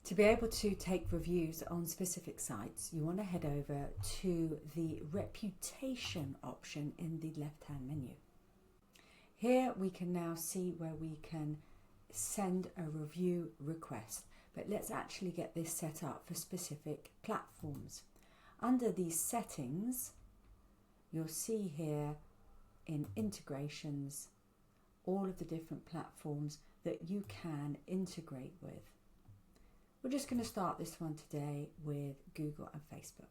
To be able to take reviews on specific sites, you want to head over to the reputation option in the left-hand menu. Here we can now see where we can send a review request, but let's actually get this set up for specific platforms. Under these settings, you'll see here in integrations all of the different platforms that you can integrate with. We're just going to start this one today with Google and Facebook.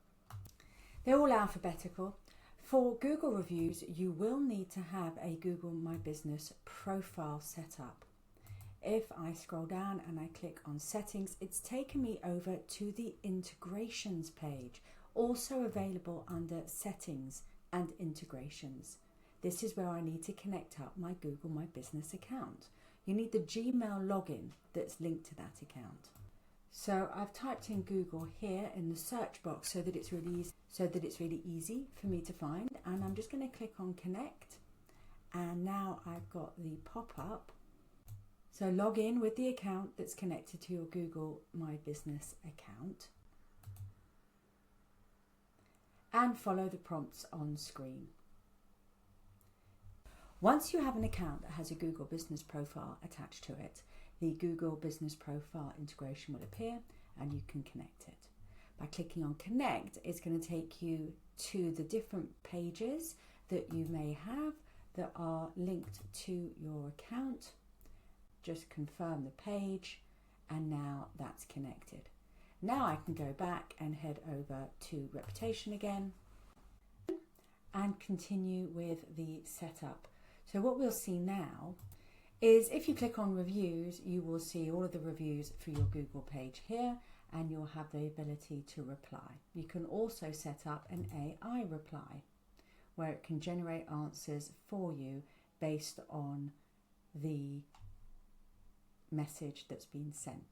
They're all alphabetical. For Google reviews, you will need to have a Google My Business profile set up. If I scroll down and I click on settings, it's taken me over to the integrations page, also available under settings and integrations. This is where I need to connect up my Google My Business account. You need the Gmail login that's linked to that account. So I've typed in Google here in the search box so that it's really easy for me to find, and I'm just going to click on connect, and now I've got the pop-up. So log in with the account that's connected to your Google My Business account and follow the prompts on screen. Once you have an account that has a Google Business profile attached to it, the Google Business Profile integration will appear and you can connect it. By clicking on connect, it's going to take you to the different pages that you may have that are linked to your account. Just confirm the page, and now that's connected. Now I can go back and head over to reputation again and continue with the setup. So what we'll see now is if you click on reviews, you will see all of the reviews for your Google page here, and you'll have the ability to reply. You can also set up an AI reply where it can generate answers for you based on the message that's been sent.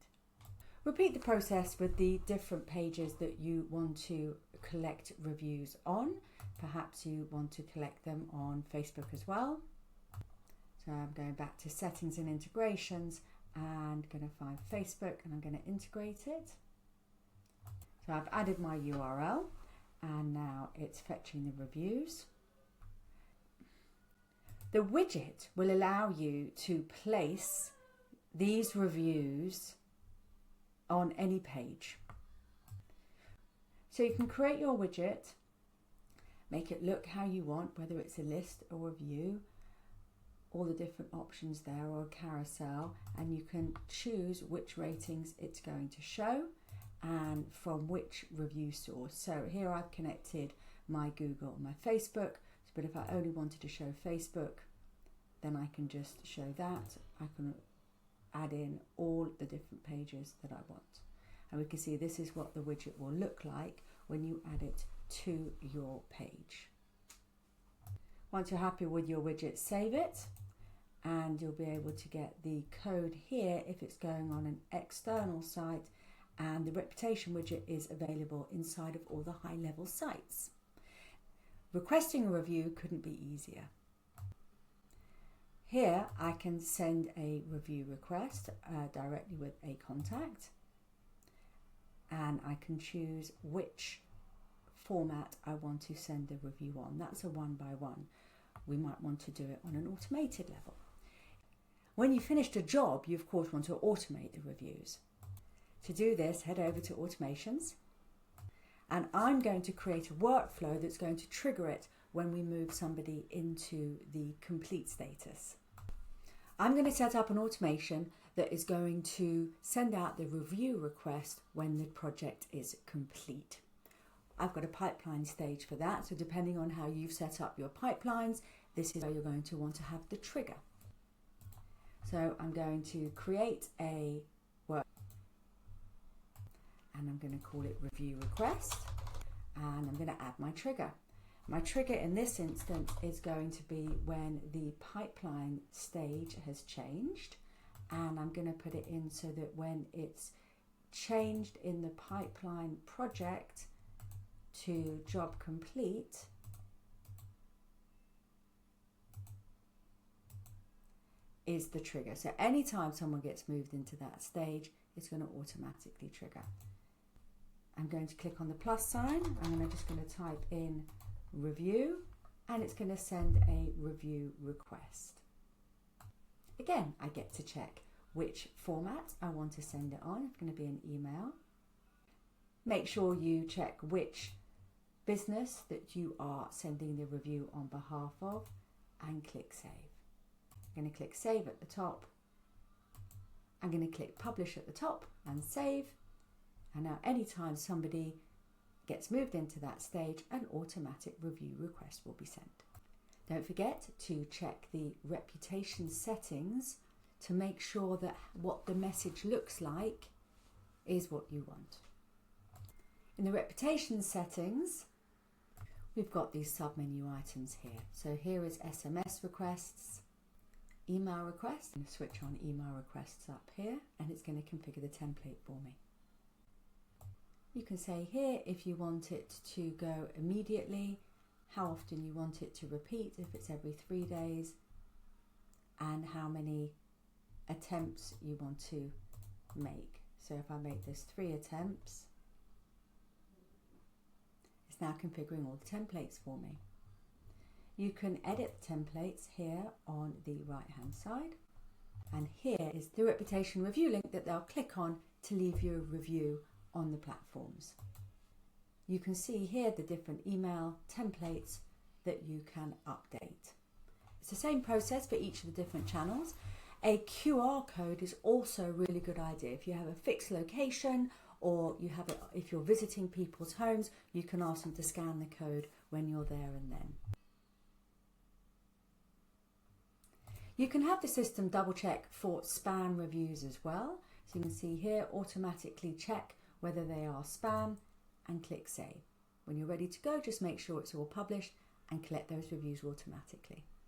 Repeat the process with the different pages that you want to collect reviews on. Perhaps you want to collect them on Facebook as well. So I'm going back to settings and integrations and going to find Facebook, and I'm going to integrate it. So I've added my URL and now it's fetching the reviews. The widget will allow you to place these reviews on any page. So you can create your widget, make it look how you want, whether it's a list or a view, all the different options there, or a carousel, and you can choose which ratings it's going to show and from which review source. So here I've connected my Google and my Facebook, but if I only wanted to show Facebook, then I can just show that. I can add in all the different pages that I want. And we can see this is what the widget will look like when you add it to your page. Once you're happy with your widget, save it, and you'll be able to get the code here if it's going on an external site, and the reputation widget is available inside of all the HighLevel sites. Requesting a review couldn't be easier. Here I can send a review request directly with a contact, and I can choose which format I want to send the review on. That's a one-by-one. We might want to do it on an automated level. When you've finished a job, you of course want to automate the reviews. To do this, head over to automations, and I'm going to create a workflow that's going to trigger it when we move somebody into the complete status. I'm going to set up an automation that is going to send out the review request when the project is complete. I've got a pipeline stage for that, so depending on how you've set up your pipelines, this is where you're going to want to have the trigger. So I'm going to create a work, and I'm going to call it review request, and I'm going to add my trigger. My trigger in this instance is going to be when the pipeline stage has changed, and I'm going to put it in so that when it's changed in the pipeline project to job complete, is the trigger. So anytime someone gets moved into that stage it's going to automatically trigger. I'm going to click on the plus sign. I'm just going to type in review, and it's going to send a review request. Again, I get to check which format I want to send it on. It's going to be an email. Make sure you check which business that you are sending the review on behalf of, and click save. I'm going to click save at the top. I'm going to click publish at the top and save. And now anytime somebody gets moved into that stage, an automatic review request will be sent. Don't forget to check the reputation settings to make sure that what the message looks like is what you want. In the reputation settings, we've got these sub-menu items here. So here is SMS requests, email requests. I'm going to switch on email requests up here, and it's going to configure the template for me. You can say here if you want it to go immediately, how often you want it to repeat, if it's every 3 days, and how many attempts you want to make. So if I make this 3 attempts, it's now configuring all the templates for me. You can edit the templates here on the right hand side, and here is the reputation review link that they'll click on to leave you a review on the platforms. You can see here the different email templates that you can update. It's the same process for each of the different channels. A QR code is also a really good idea. If you have a fixed location, or you have it, if you're visiting people's homes, you can ask them to scan the code when you're there and then. You can have the system double check for spam reviews as well. So you can see here, automatically check whether they are spam and click save. When you're ready to go, just make sure it's all published and collect those reviews automatically.